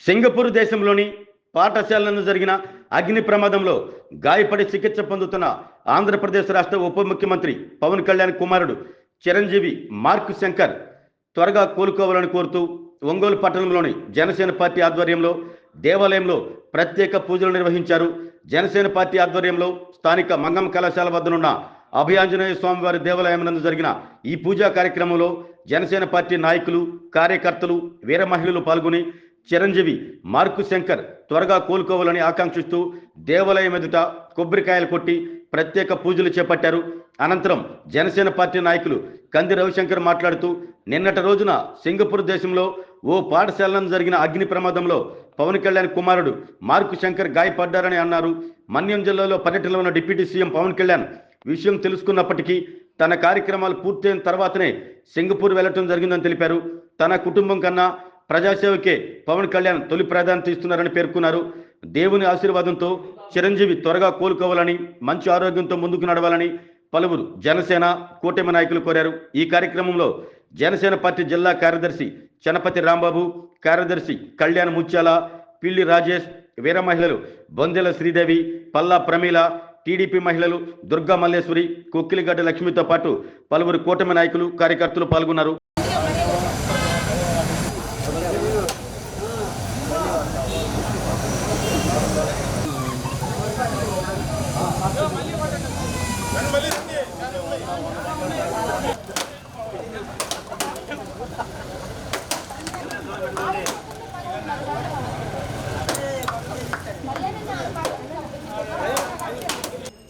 Singapore దేశంలోని పాఠశాలను జరిగిన అగ్ని ప్రమాదంలో గాయపడి చికిత్స పొందుతున్న ఆంధ్రప్రదేశ్ రాష్ట్ర ఉప ముఖ్యమంత్రి పవన్ కళ్యాణ్ కుమారుడు చిరంజీవి మార్క్ శంకర్ త్వరగా కోలుకోవాలని కోరుతూ ఒంగోలు పట్టణంలోని జనసేన పార్టీ ఆధ్వర్యంలో దేవాలయంలో ప్రత్యేక పూజలు నిర్వహించారు. జనసేన పార్టీ ఆధ్వర్యంలో స్థానిక మంగమ్మ కళాశాల వద్దనున్న అభయాంజనేయ స్వామివారి దేవాలయం నందు జరిగిన ఈ పూజా కార్యక్రమంలో జనసేన పార్టీ నాయకులు, కార్యకర్తలు, వీర మహిళలు పాల్గొని చిరంజీవి మార్కు శంకర్ త్వరగా కోలుకోవాలని ఆకాంక్షిస్తూ దేవాలయం ఎదుట కొబ్బరికాయలు కొట్టి ప్రత్యేక పూజలు చేపట్టారు. అనంతరం జనసేన పార్టీ నాయకులు కంది రవిశంకర్ మాట్లాడుతూ నిన్నటి రోజున సింగపూర్ దేశంలో ఓ పాఠశాలను జరిగిన అగ్ని ప్రమాదంలో పవన్ కళ్యాణ్ కుమారుడు మార్కు శంకర్ గాయపడ్డారని అన్నారు. మన్యం జిల్లాలో పర్యటనలో ఉన్న డిప్యూటీ సీఎం పవన్ కళ్యాణ్ విషయం తెలుసుకున్నప్పటికీ తన కార్యక్రమాలు పూర్తయిన తర్వాతనే సింగపూర్ వెళ్లడం జరిగిందని తెలిపారు. తన కుటుంబం కన్నా ప్రజాసేవకే పవన్ కళ్యాణ్ తొలి ప్రాధాన్యత ఇస్తున్నారని పేర్కొన్నారు. దేవుని ఆశీర్వాదంతో చిరంజీవి త్వరగా కోలుకోవాలని, మంచి ఆరోగ్యంతో ముందుకు నడవాలని పలువురు జనసేన కూటమి నాయకులు కోరారు. ఈ కార్యక్రమంలో జనసేన పార్టీ జిల్లా కార్యదర్శి చనపతి రాంబాబు, కార్యదర్శి కళ్యాణ్ ముత్యాల, పిల్లి రాజేష్, వీర మహిళలు బొందెల శ్రీదేవి, పల్లా ప్రమీల, టీడీపీ మహిళలు దుర్గా మల్లేశ్వరి, కొక్కిలిగడ్డ లక్ష్మితో పాటు పలువురు కూటమి నాయకులు, కార్యకర్తలు పాల్గొన్నారు.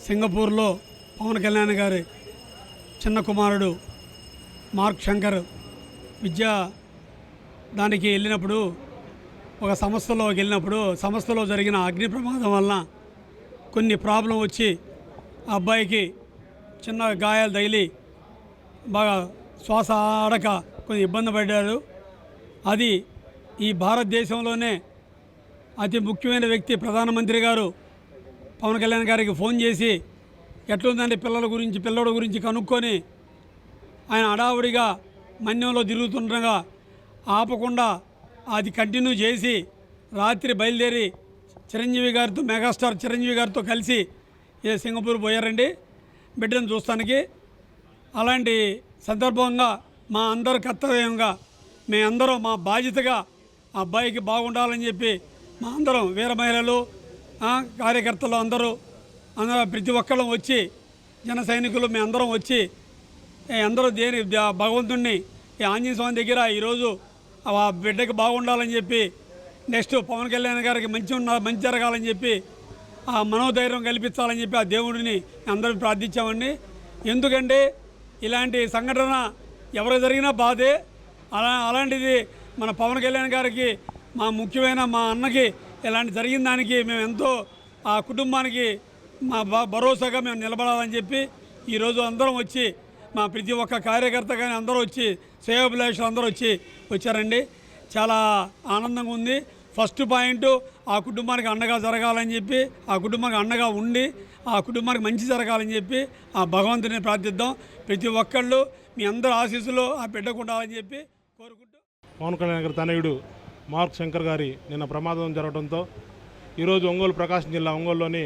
సింగపూర్లో పవన్ కళ్యాణ్ గారి చిన్న కుమారుడు మార్క్ శంకర్ విద్యా దానికి వెళ్ళినప్పుడు ఒక సంస్థలో జరిగిన అగ్ని ప్రమాదం వలన కొన్ని ప్రాబ్లం వచ్చి ఆ అబ్బాయికి చిన్న గాయాలు తగిలి బాగా శ్వాస ఆడక కొంచెం ఇబ్బంది పడ్డారు. అది ఈ భారతదేశంలోనే అతి ముఖ్యమైన వ్యక్తి ప్రధానమంత్రి గారు పవన్ కళ్యాణ్ గారికి ఫోన్ చేసి ఎట్లుందండి పిల్లడి గురించి కనుక్కొని ఆయన హడావుడిగా మన్యంలో తిరుగుతుండగా ఆపకుండా అది కంటిన్యూ చేసి రాత్రి బయలుదేరి మెగాస్టార్ చిరంజీవి గారితో కలిసి సింగపూర్ పోయారండి బిడ్డను చూస్తానికి. అలాంటి సందర్భంగా మా అందరి కర్తవ్యంగా మేమందరం మా బాధ్యతగా ఆ అబ్బాయికి బాగుండాలని చెప్పి మా అందరం వీర మహిళలు, కార్యకర్తలు అందరూ ప్రతి ఒక్కళ్ళం వచ్చి జన సైనికులు మేమందరం వచ్చి అందరూ భగవంతుణ్ణి ఈ ఆంజనేయ స్వామి దగ్గర ఈరోజు ఆ బిడ్డకి బాగుండాలని చెప్పి నెక్స్ట్ పవన్ కళ్యాణ్ గారికి మంచి జరగాలని చెప్పి ఆ మనోధైర్యం కల్పించాలని చెప్పి ఆ దేవుడిని అందరూ ప్రార్థించామండి. ఎందుకంటే ఇలాంటి సంఘటన ఎవరు జరిగినా బాధే. అలాంటిది మన పవన్ కళ్యాణ్ గారికి ముఖ్యమైన మా అన్నకి ఇలాంటి జరిగిన దానికి మేము ఎంతో ఆ కుటుంబానికి భరోసాగా మేము నిలబడాలని చెప్పి ఈరోజు అందరం వచ్చి మా ప్రతి ఒక్క కార్యకర్త కానీ అందరూ వచ్చి శ్రేయోభిలాషులు అందరూ వచ్చారండి. చాలా ఆనందంగా ఉంది. ఫస్ట్ పాయింట్ ఆ కుటుంబానికి అండగా జరగాలని చెప్పి, ఆ కుటుంబానికి అండగా ఉండి ఆ కుటుంబానికి మంచి జరగాలని చెప్పి ఆ భగవంతుని ప్రార్థిద్దాం. ప్రతి ఒక్కళ్ళు మీ అందరూ ఆశీస్సులు ఆ బిడ్డకు ఉండాలని చెప్పి కోరుకుంటూ పవన్ కళ్యాణ్ గారి తనయుడు మార్క్ శంకర్ గారి నిన్న ప్రమాదం జరగడంతో ఈరోజు ఒంగోలు ప్రకాశం జిల్లా ఒంగోలులోని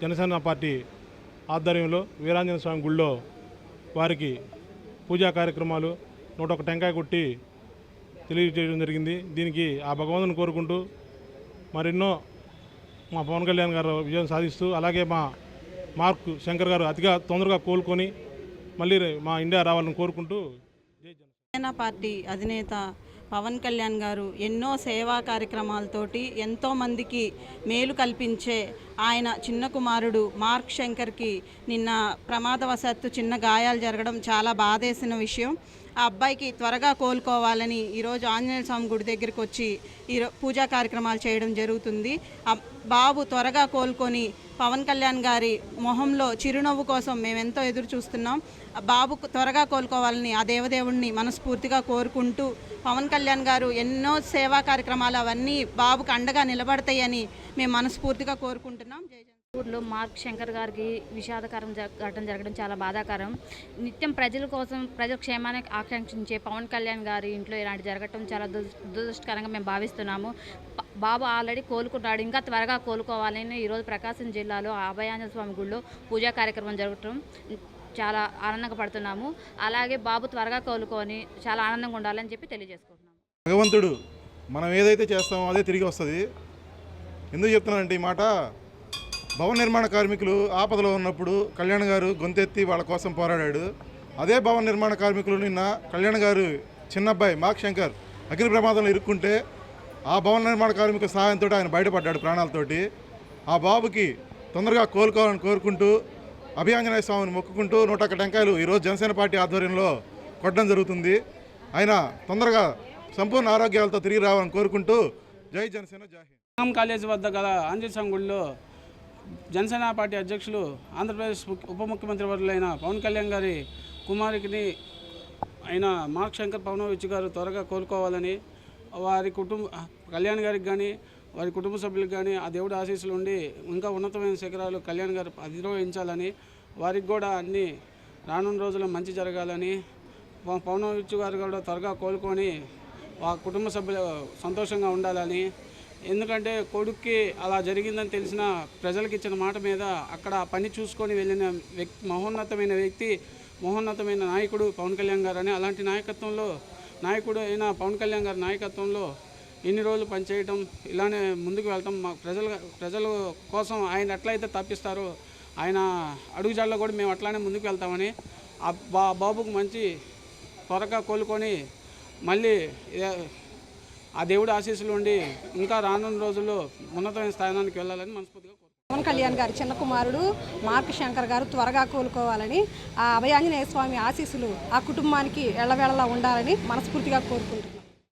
జనసేన పార్టీ ఆధ్వర్యంలో వీరాంజనేయ స్వామి గుళ్ళో వారికి పూజా కార్యక్రమాలు 101 టెంకాయ కొట్టి తెలియజేయడం జరిగింది. దీనికి ఆ భగవంతుని కోరుకుంటూ మరెన్నో మా పవన్ కళ్యాణ్ గారు విజయం సాధిస్తూ, అలాగే మా మార్క్ శంకర్ గారు అతిగా తొందరగా కోలుకొని మళ్ళీ మా ఇండియా రావాలని కోరుకుంటూ జనసేన పార్టీ అధినేత పవన్ కళ్యాణ్ గారు ఎన్నో సేవా కార్యక్రమాలతోటి ఎంతోమందికి మేలు కల్పించే ఆయన చిన్న కుమారుడు మార్క్ శంకర్కి నిన్న ప్రమాదవశాత్తు చిన్న గాయాలు జరగడం చాలా బాధేసిన విషయం. ఆ అబ్బాయికి త్వరగా కోలుకోవాలని ఈరోజు ఆంజనేయ స్వామి గుడి దగ్గరికి వచ్చి పూజా కార్యక్రమాలు చేయడం జరుగుతుంది. ఆ బాబు త్వరగా కోలుకొని పవన్ కళ్యాణ్ గారి మొహంలో చిరునవ్వు కోసం మేమెంతో ఎదురు చూస్తున్నాం. బాబు త్వరగా కోలుకోవాలని ఆ దేవదేవుడిని మనస్ఫూర్తిగా కోరుకుంటూ పవన్ కళ్యాణ్ గారు ఎన్నో సేవా కార్యక్రమాలు అవన్నీ బాబుకు అండగా నిలబడతాయని మేము మనస్ఫూర్తిగా కోరుకుంటున్నాం. జై జగన్. ఊర్లో మార్క్ శంకర్ గారికి విషాదకరం ఘటన జరగడం చాలా బాధాకరం. నిత్యం ప్రజల కోసం ప్రజల క్షేమాన్ని ఆకాంక్షించే పవన్ కళ్యాణ్ గారి ఇంట్లో ఇలాంటి జరగడం చాలా దురదృష్టకరంగా మేము భావిస్తున్నాము. బాబు ఆల్రెడీ కోలుకున్నాడు, ఇంకా త్వరగా కోలుకోవాలని ఈరోజు ప్రకాశం జిల్లాలో అభయాంజనేయ స్వామి గుడిలో పూజా కార్యక్రమం జరగటం చాలా ఆనందంగా పడుతున్నాము. అలాగే బాబు త్వరగా కోలుకొని చాలా ఆనందంగా ఉండాలని చెప్పి తెలియజేసుకుంటున్నాము. భగవంతుడు మనం ఏదైతే చేస్తామో అదే తిరిగి వస్తుంది. ఎందుకు చెప్తున్నానంటే ఈ మాట, భవన నిర్మాణ కార్మికులు ఆపదలో ఉన్నప్పుడు కళ్యాణ్ గారు గొంతెత్తి వాళ్ళ కోసం పోరాడాడు. అదే భవన నిర్మాణ కార్మికులు నిన్న కళ్యాణ్ గారు చిన్నబ్బాయి మార్క్ శంకర్ అగ్ని ప్రమాదంలో ఇరుక్కుంటే ఆ భవన నిర్మాణ కార్మికుల సహాయంతో ఆయన బయటపడ్డాడు ప్రాణాలతోటి. ఆ బాబుకి తొందరగా కోలుకోవాలని కోరుకుంటూ అభయాంజనేయ స్వామిని మొక్కుకుంటూ 101 టెంకాయలు ఈరోజు జనసేన పార్టీ ఆధ్వర్యంలో కొట్టడం జరుగుతుంది. ఆయన తొందరగా సంపూర్ణ ఆరోగ్యాలతో తిరిగి రావాలని కోరుకుంటూ జై జనసేన జై హింద్. కాలేజీ వద్ద గల ఆంజనేయ స్వామి గుడిలో జనసేన పార్టీ అధ్యక్షులు ఆంధ్రప్రదేశ్ ఉప ముఖ్యమంత్రి వర్యులైన పవన్ కళ్యాణ్ గారి కుమారుడిని అయిన మార్క్ శంకర్ పవనోవిచ్ గారు త్వరగా కోలుకోవాలని, వారి కళ్యాణ్ గారికి కానీ వారి కుటుంబ సభ్యులకు కానీ ఆ దేవుడి ఆశీస్సులు ఉండి ఇంకా ఉన్నతమైన శిఖరాలు కళ్యాణ్ గారు అధిరోహించాలని, వారికి కూడా అన్ని రానున్న రోజుల్లో మంచి జరగాలని, పవనోవిచ్ గారు కూడా త్వరగా కోలుకొని ఆ కుటుంబ సభ్యులు సంతోషంగా ఉండాలని, ఎందుకంటే కొడుక్కి అలా జరిగిందని తెలిసిన ప్రజలకు ఇచ్చిన మాట మీద అక్కడ పని చూసుకొని వెళ్ళిన వ్యక్తి, మహోన్నతమైన నాయకుడు పవన్ కళ్యాణ్ గారు అని, అలాంటి నాయకుడు అయిన పవన్ కళ్యాణ్ గారి నాయకత్వంలో ఇన్ని రోజులు పనిచేయటం, ఇలానే ముందుకు వెళ్తాం. మా ప్రజల కోసం ఆయన ఎట్లయితే తప్పిస్తారో ఆయన అడుగుజాడలో కూడా మేము అట్లానే ముందుకు వెళ్తామని, ఆ బాబుకు మంచి త్వరగా కోలుకొని మళ్ళీ ఆ దేవుడి ఆశీస్సులు ఉండి ఇంకా రానున్న రోజుల్లో ఉన్నతమైన స్థానానికి వెళ్ళాలని మనస్ఫూర్తిగా కోరుకుంటున్నాను. పవన్ కళ్యాణ్ గారి చిన్న కుమారుడు మార్క్ శంకర్ గారు త్వరగా కోలుకోవాలని, ఆ అభయాంజనేయ స్వామి ఆశీస్సులు ఆ కుటుంబానికి ఎల్లవేళలా ఉండాలని మనస్ఫూర్తిగా కోరుకుంటున్నాను.